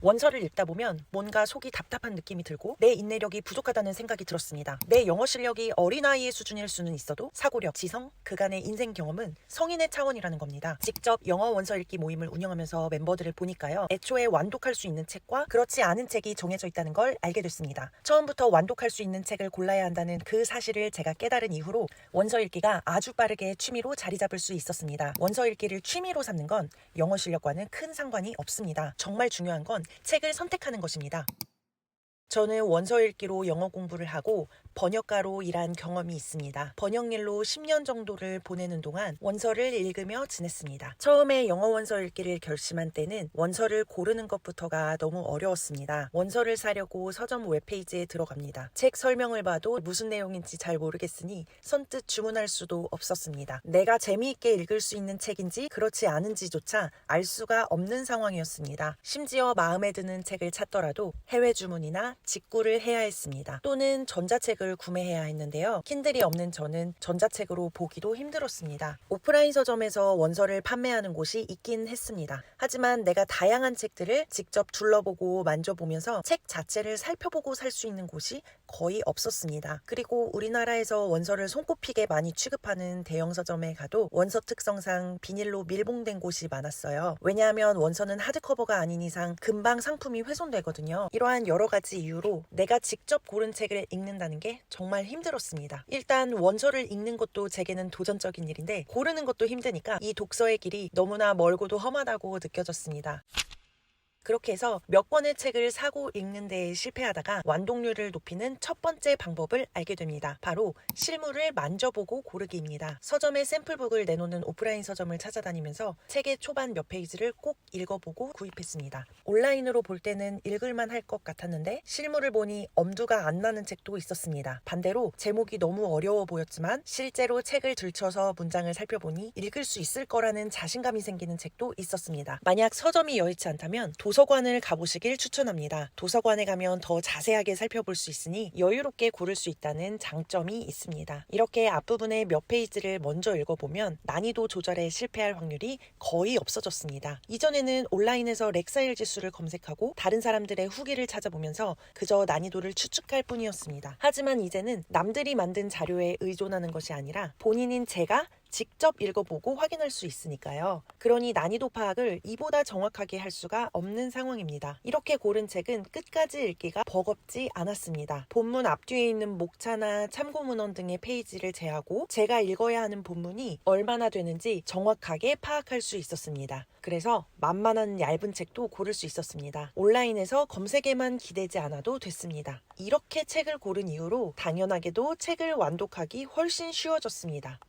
원서를 읽다 보면 뭔가 속이 답답한 느낌이 들고 내 인내력이 부족하다는 생각이 들었습니다. 내 영어 실력이 어린아이의 수준일 수는 있어도 사고력, 지성, 그간의 인생 경험은 성인의 차원이라는 겁니다. 직접 영어 원서 읽기 모임을 운영하면서 멤버들을 보니까요. 애초에 완독할 수 있는 책과 그렇지 않은 책이 정해져 있다는 걸 알게 됐습니다. 처음부터 완독할 수 있는 책을 골라야 한다는 그 사실을 제가 깨달은 이후로 원서 읽기가 아주 빠르게 취미로 자리 잡을 수 있었습니다. 원서 읽기를 취미로 삼는 건 영어 실력과는 큰 상관이 없습니다. 정말 중요한 건 책을 선택하는 것입니다. 저는 원서 읽기로 영어 공부를 하고 번역가로 일한 경험이 있습니다. 번역 일로 10년 정도를 보내는 동안 원서를 읽으며 지냈습니다. 처음에 영어 원서 읽기를 결심한 때는 원서를 고르는 것부터가 너무 어려웠습니다. 원서를 사려고 서점 웹페이지에 들어갑니다. 책 설명을 봐도 무슨 내용인지 잘 모르겠으니 선뜻 주문할 수도 없었습니다. 내가 재미있게 읽을 수 있는 책인지 그렇지 않은지조차 알 수가 없는 상황이었습니다. 심지어 마음에 드는 책을 찾더라도 해외 주문이나 직구를 해야 했습니다. 또는 전자책을 구매해야 했는데요. 킨들이 없는 저는 전자책으로 보기도 힘들었습니다. 오프라인 서점에서 원서를 판매하는 곳이 있긴 했습니다. 하지만 내가 다양한 책들을 직접 둘러보고 만져보면서 책 자체를 살펴보고 살 수 있는 곳이 거의 없었습니다. 그리고 우리나라에서 원서를 손꼽히게 많이 취급하는 대형 서점에 가도 원서 특성상 비닐로 밀봉된 곳이 많았어요. 왜냐하면 원서는 하드커버가 아닌 이상 금방 상품이 훼손되거든요. 이러한 여러 가지 이유로 내가 직접 고른 책을 읽는다는 게 정말 힘들었습니다. 일단 원서를 읽는 것도 제게는 도전적인 일인데 고르는 것도 힘드니까 이 독서의 길이 너무나 멀고도 험하다고 느껴졌습니다. 그렇게 해서 몇 권의 책을 사고 읽는 데 실패하다가 완독률을 높이는 첫 번째 방법을 알게 됩니다. 바로 실물을 만져보고 고르기입니다. 서점에 샘플북을 내놓는 오프라인 서점을 찾아다니면서 책의 초반 몇 페이지를 꼭 읽어보고 구입했습니다. 온라인으로 볼 때는 읽을만 할 것 같았는데 실물을 보니 엄두가 안 나는 책도 있었습니다. 반대로 제목이 너무 어려워 보였지만 실제로 책을 들춰서 문장을 살펴보니 읽을 수 있을 거라는 자신감이 생기는 책도 있었습니다. 만약 서점이 여의치 않다면 도서관을 가보시길 추천합니다. 도서관에 가면 더 자세하게 살펴볼 수 있으니 여유롭게 고를 수 있다는 장점이 있습니다. 이렇게 앞부분의 몇 페이지를 먼저 읽어보면 난이도 조절에 실패할 확률이 거의 없어졌습니다. 이전에는 온라인에서 렉사일 지수를 검색하고 다른 사람들의 후기를 찾아보면서 그저 난이도를 추측할 뿐이었습니다. 하지만 이제는 남들이 만든 자료에 의존하는 것이 아니라 본인인 제가 직접 읽어보고 확인할 수 있으니까요. 그러니 난이도 파악을 이보다 정확하게 할 수가 없는 상황입니다. 이렇게 고른 책은 끝까지 읽기가 버겁지 않았습니다. 본문 앞뒤에 있는 목차나 참고문헌 등의 페이지를 제하고 제가 읽어야 하는 본문이 얼마나 되는지 정확하게 파악할 수 있었습니다. 그래서 만만한 얇은 책도 고를 수 있었습니다. 온라인에서 검색에만 기대지 않아도 됐습니다. 이렇게 책을 고른 이후로 당연하게도 책을 완독하기 훨씬 쉬워졌습니다.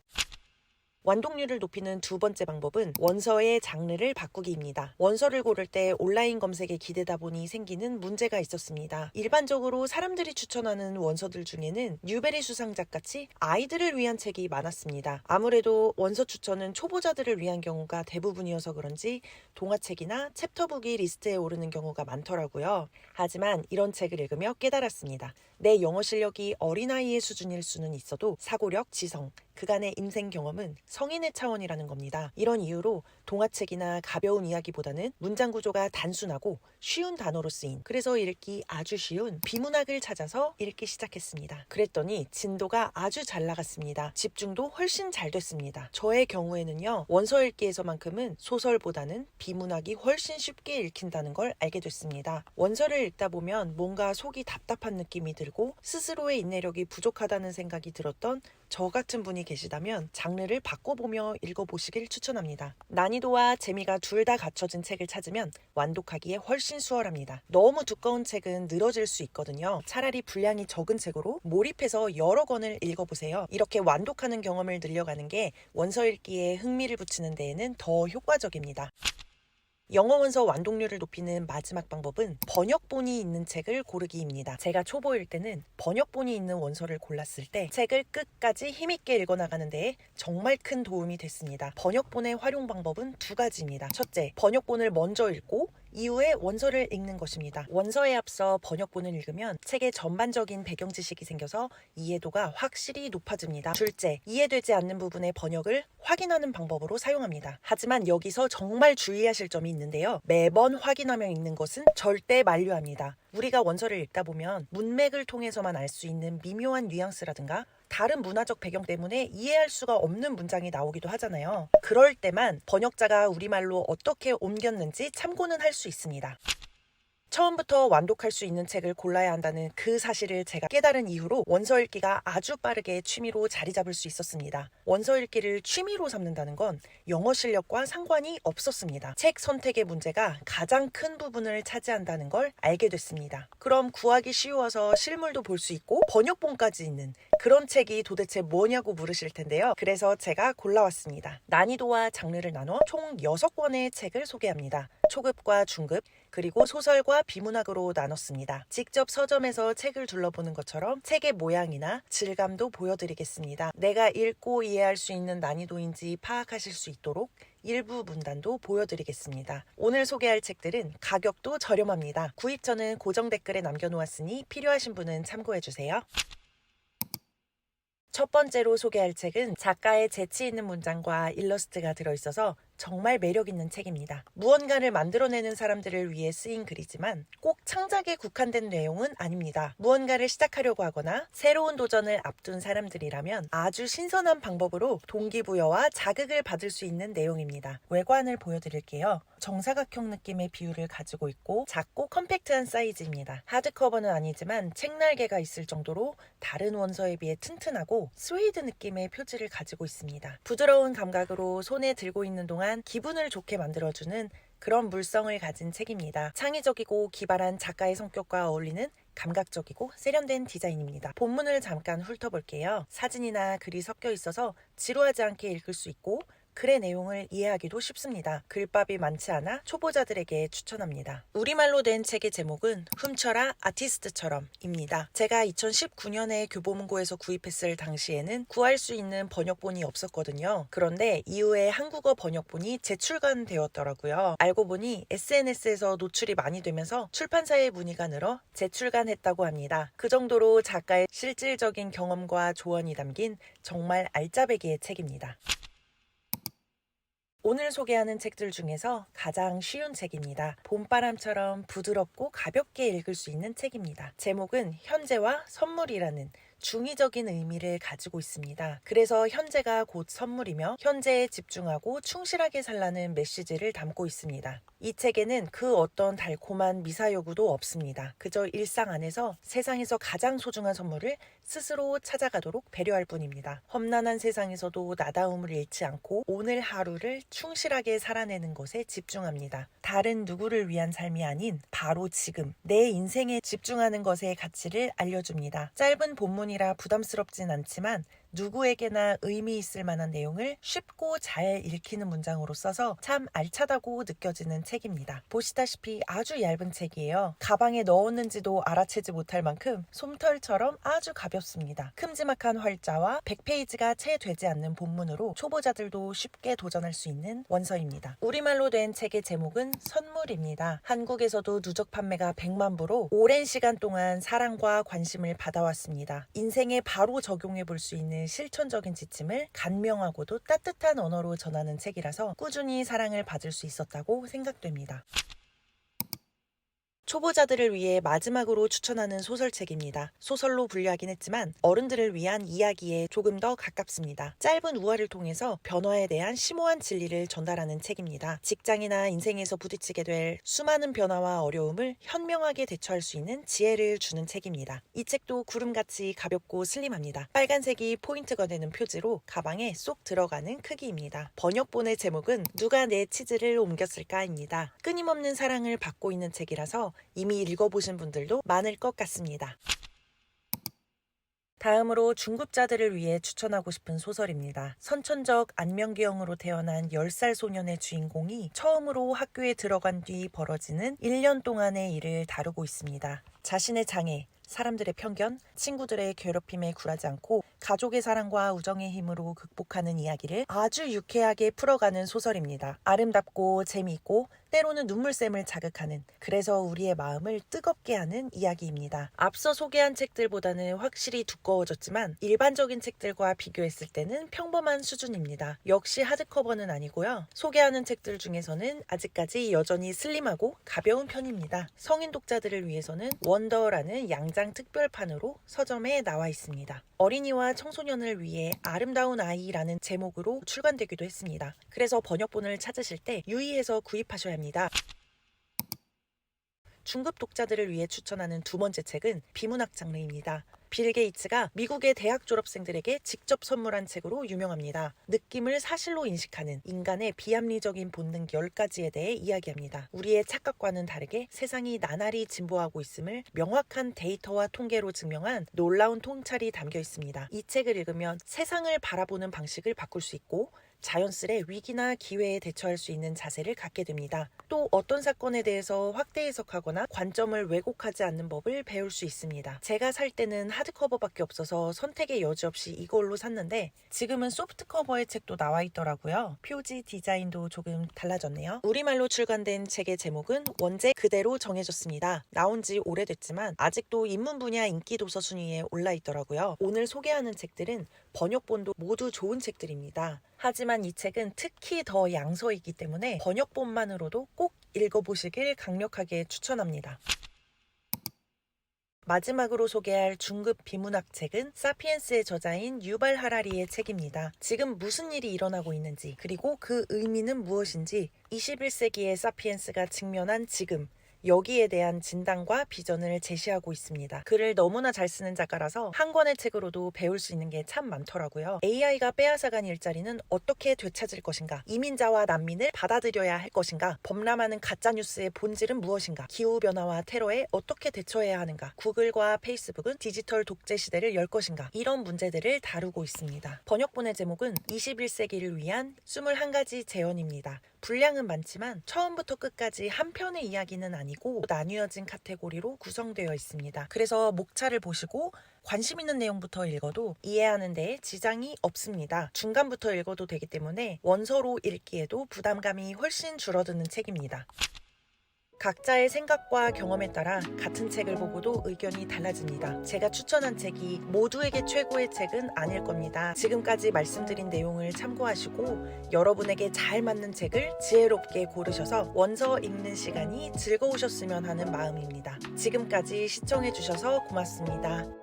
완독률을 높이는 두 번째 방법은 원서의 장르를 바꾸기입니다. 원서를 고를 때 온라인 검색에 기대다 보니 생기는 문제가 있었습니다. 일반적으로 사람들이 추천하는 원서들 중에는 뉴베리 수상작같이 아이들을 위한 책이 많았습니다. 아무래도 원서 추천은 초보자들을 위한 경우가 대부분이어서 그런지 동화책이나 챕터북이 리스트에 오르는 경우가 많더라고요. 하지만 이런 책을 읽으며 깨달았습니다. 내 영어 실력이 어린아이의 수준일 수는 있어도 사고력, 지성, 그간의 인생 경험은 성인의 차원이라는 겁니다. 이런 이유로 동화책이나 가벼운 이야기보다는 문장 구조가 단순하고 쉬운 단어로 쓰인, 그래서 읽기 아주 쉬운 비문학을 찾아서 읽기 시작했습니다. 그랬더니 진도가 아주 잘 나갔습니다. 집중도 훨씬 잘 됐습니다. 저의 경우에는요, 원서 읽기에서만큼은 소설보다는 비문학이 훨씬 쉽게 읽힌다는 걸 알게 됐습니다. 원서를 읽다 보면 뭔가 속이 답답한 느낌이 들고 스스로의 인내력이 부족하다는 생각이 들었던 저 같은 분이 계시다면 장르를 바꿔보며 읽어보시길 추천합니다. 난이도와 재미가 둘 다 갖춰진 책을 찾으면 완독하기에 훨씬 수월합니다. 너무 두꺼운 책은 늘어질 수 있거든요. 차라리 분량이 적은 책으로 몰입해서 여러 권을 읽어보세요. 이렇게 완독하는 경험을 늘려가는 게 원서 읽기에 흥미를 붙이는 데에는 더 효과적입니다. 영어 원서 완독률을 높이는 마지막 방법은 번역본이 있는 책을 고르기입니다. 제가 초보일 때는 번역본이 있는 원서를 골랐을 때 책을 끝까지 힘있게 읽어나가는 데에 정말 큰 도움이 됐습니다. 번역본의 활용 방법은 두 가지입니다. 첫째, 번역본을 먼저 읽고 이후에 원서를 읽는 것입니다. 원서에 앞서 번역본을 읽으면 책의 전반적인 배경 지식이 생겨서 이해도가 확실히 높아집니다. 둘째, 이해되지 않는 부분의 번역을 확인하는 방법으로 사용합니다. 하지만 여기서 정말 주의하실 점이 있는데요. 매번 확인하며 읽는 것은 절대 만류합니다. 우리가 원서를 읽다 보면 문맥을 통해서만 알 수 있는 미묘한 뉘앙스라든가 다른 문화적 배경 때문에 이해할 수가 없는 문장이 나오기도 하잖아요. 그럴 때만 번역자가 우리말로 어떻게 옮겼는지 참고는 할 수 있습니다. 처음부터 완독할 수 있는 책을 골라야 한다는 그 사실을 제가 깨달은 이후로 원서 읽기가 아주 빠르게 취미로 자리 잡을 수 있었습니다. 원서 읽기를 취미로 삼는다는 건 영어 실력과 상관이 없었습니다. 책 선택의 문제가 가장 큰 부분을 차지한다는 걸 알게 됐습니다. 그럼 구하기 쉬워서 실물도 볼 수 있고 번역본까지 있는 그런 책이 도대체 뭐냐고 물으실 텐데요. 그래서 제가 골라왔습니다. 난이도와 장르를 나눠 총 6권의 책을 소개합니다. 초급과 중급, 그리고 소설과 비문학으로 나눴습니다. 직접 서점에서 책을 둘러보는 것처럼 책의 모양이나 질감도 보여드리겠습니다. 내가 읽고 이해할 수 있는 난이도인지 파악하실 수 있도록 일부 문단도 보여드리겠습니다. 오늘 소개할 책들은 가격도 저렴합니다. 구입처는 고정 댓글에 남겨놓았으니 필요하신 분은 참고해주세요. 첫 번째로 소개할 책은 작가의 재치 있는 문장과 일러스트가 들어있어서 정말 매력있는 책입니다. 무언가를 만들어내는 사람들을 위해 쓰인 글이지만 꼭 창작에 국한된 내용은 아닙니다. 무언가를 시작하려고 하거나 새로운 도전을 앞둔 사람들이라면 아주 신선한 방법으로 동기부여와 자극을 받을 수 있는 내용입니다. 외관을 보여드릴게요. 정사각형 느낌의 비율을 가지고 있고 작고 컴팩트한 사이즈입니다. 하드커버는 아니지만 책날개가 있을 정도로 다른 원서에 비해 튼튼하고 스웨이드 느낌의 표지를 가지고 있습니다. 부드러운 감각으로 손에 들고 있는 동안 기분을 좋게 만들어주는 그런 물성을 가진 책입니다. 창의적이고 기발한 작가의 성격과 어울리는 감각적이고 세련된 디자인입니다. 본문을 잠깐 훑어볼게요. 사진이나 글이 섞여 있어서 지루하지 않게 읽을 수 있고 글의 내용을 이해하기도 쉽습니다. 글밥이 많지 않아 초보자들에게 추천합니다. 우리말로 된 책의 제목은 훔쳐라 아티스트처럼 입니다. 제가 2019년에 교보문고에서 구입했을 당시에는 구할 수 있는 번역본이 없었거든요. 그런데 이후에 한국어 번역본이 재출간되었더라고요. 알고 보니 SNS에서 노출이 많이 되면서 출판사의 문의가 늘어 재출간했다고 합니다. 그 정도로 작가의 실질적인 경험과 조언이 담긴 정말 알짜배기의 책입니다. 오늘 소개하는 책들 중에서 가장 쉬운 책입니다. 봄바람처럼 부드럽고 가볍게 읽을 수 있는 책입니다. 제목은 현재와 선물이라는 중의적인 의미를 가지고 있습니다. 그래서 현재가 곧 선물이며 현재에 집중하고 충실하게 살라는 메시지를 담고 있습니다. 이 책에는 그 어떤 달콤한 미사여구도 없습니다. 그저 일상 안에서 세상에서 가장 소중한 선물을 스스로 찾아가도록 배려할 뿐입니다. 험난한 세상에서도 나다움을 잃지 않고 오늘 하루를 충실하게 살아내는 것에 집중합니다. 다른 누구를 위한 삶이 아닌 바로 지금 내 인생에 집중하는 것의 가치를 알려줍니다. 짧은 본문이라 부담스럽진 않지만 누구에게나 의미 있을 만한 내용을 쉽고 잘 읽히는 문장으로 써서 참 알차다고 느껴지는 책입니다. 보시다시피 아주 얇은 책이에요. 가방에 넣었는지도 알아채지 못할 만큼 솜털처럼 아주 가볍습니다. 큼지막한 활자와 100페이지가 채 되지 않는 본문으로 초보자들도 쉽게 도전할 수 있는 원서입니다. 우리말로 된 책의 제목은 선물입니다. 한국에서도 누적 판매가 100만 부로 오랜 시간 동안 사랑과 관심을 받아왔습니다. 인생에 바로 적용해 볼 수 있는 실천적인 지침을 간명하고도 따뜻한 언어로 전하는 책이라서 꾸준히 사랑을 받을 수 있었다고 생각됩니다. 초보자들을 위해 마지막으로 추천하는 소설책입니다. 소설로 분류하긴 했지만 어른들을 위한 이야기에 조금 더 가깝습니다. 짧은 우화를 통해서 변화에 대한 심오한 진리를 전달하는 책입니다. 직장이나 인생에서 부딪히게 될 수많은 변화와 어려움을 현명하게 대처할 수 있는 지혜를 주는 책입니다. 이 책도 구름같이 가볍고 슬림합니다. 빨간색이 포인트가 되는 표지로 가방에 쏙 들어가는 크기입니다. 번역본의 제목은 누가 내 치즈를 옮겼을까입니다. 끊임없는 사랑을 받고 있는 책이라서 이미 읽어보신 분들도 많을 것 같습니다. 다음으로 중급자들을 위해 추천하고 싶은 소설입니다. 선천적 안면기형으로 태어난 10살 소년의 주인공이 처음으로 학교에 들어간 뒤 벌어지는 1년 동안의 일을 다루고 있습니다. 자신의 장애, 사람들의 편견, 친구들의 괴롭힘에 굴하지 않고 가족의 사랑과 우정의 힘으로 극복하는 이야기를 아주 유쾌하게 풀어가는 소설입니다. 아름답고 재미있고 때로는 눈물샘을 자극하는, 그래서 우리의 마음을 뜨겁게 하는 이야기입니다. 앞서 소개한 책들보다는 확실히 두꺼워졌지만 일반적인 책들과 비교했을 때는 평범한 수준입니다. 역시 하드커버는 아니고요. 소개하는 책들 중에서는 아직까지 여전히 슬림하고 가벼운 편입니다. 성인 독자들을 위해서는 원더라는 양장 특별판으로 서점에 나와 있습니다. 어린이와 청소년을 위해 아름다운 아이라는 제목으로 출간되기도 했습니다. 그래서 번역본을 찾으실 때 유의해서 구입하셔야 합니다. 중급 독자들을 위해 추천하는 두 번째 책은 비문학 장르입니다. 빌 게이츠가 미국의 대학 졸업생들에게 직접 선물한 책으로 유명합니다. 느낌을 사실로 인식하는 인간의 비합리적인 본능 10가지에 대해 이야기합니다. 우리의 착각과는 다르게 세상이 나날이 진보하고 있음을 명확한 데이터와 통계로 증명한 놀라운 통찰이 담겨 있습니다. 이 책을 읽으면 세상을 바라보는 방식을 바꿀 수 있고 자연스레 위기나 기회에 대처할 수 있는 자세를 갖게 됩니다. 또 어떤 사건에 대해서 확대 해석하거나 관점을 왜곡하지 않는 법을 배울 수 있습니다. 제가 살 때는 하드커버밖에 없어서 선택의 여지 없이 이걸로 샀는데 지금은 소프트커버의 책도 나와 있더라고요. 표지 디자인도 조금 달라졌네요. 우리말로 출간된 책의 제목은 원제 그대로 정해졌습니다. 나온 지 오래됐지만 아직도 입문 분야 인기 도서 순위에 올라 있더라고요. 오늘 소개하는 책들은 번역본도 모두 좋은 책들입니다. 하지만 이 책은 특히 더 양서이기 때문에 번역본만으로도 꼭 읽어보시길 강력하게 추천합니다. 마지막으로 소개할 중급 비문학 책은 사피엔스의 저자인 유발 하라리의 책입니다. 지금 무슨 일이 일어나고 있는지, 그리고 그 의미는 무엇인지 21세기의 사피엔스가 직면한 지금, 여기에 대한 진단과 비전을 제시하고 있습니다. 글을 너무나 잘 쓰는 작가라서 한 권의 책으로도 배울 수 있는 게 참 많더라고요. AI가 빼앗아간 일자리는 어떻게 되찾을 것인가? 이민자와 난민을 받아들여야 할 것인가? 범람하는 가짜뉴스의 본질은 무엇인가? 기후변화와 테러에 어떻게 대처해야 하는가? 구글과 페이스북은 디지털 독재 시대를 열 것인가? 이런 문제들을 다루고 있습니다. 번역본의 제목은 21세기를 위한 21가지 재현입니다. 분량은 많지만 처음부터 끝까지 한 편의 이야기는 아니고 나뉘어진 카테고리로 구성되어 있습니다. 그래서 목차를 보시고 관심 있는 내용부터 읽어도 이해하는 데 지장이 없습니다. 중간부터 읽어도 되기 때문에 원서로 읽기에도 부담감이 훨씬 줄어드는 책입니다. 각자의 생각과 경험에 따라 같은 책을 보고도 의견이 달라집니다. 제가 추천한 책이 모두에게 최고의 책은 아닐 겁니다. 지금까지 말씀드린 내용을 참고하시고 여러분에게 잘 맞는 책을 지혜롭게 고르셔서 원서 읽는 시간이 즐거우셨으면 하는 마음입니다. 지금까지 시청해주셔서 고맙습니다.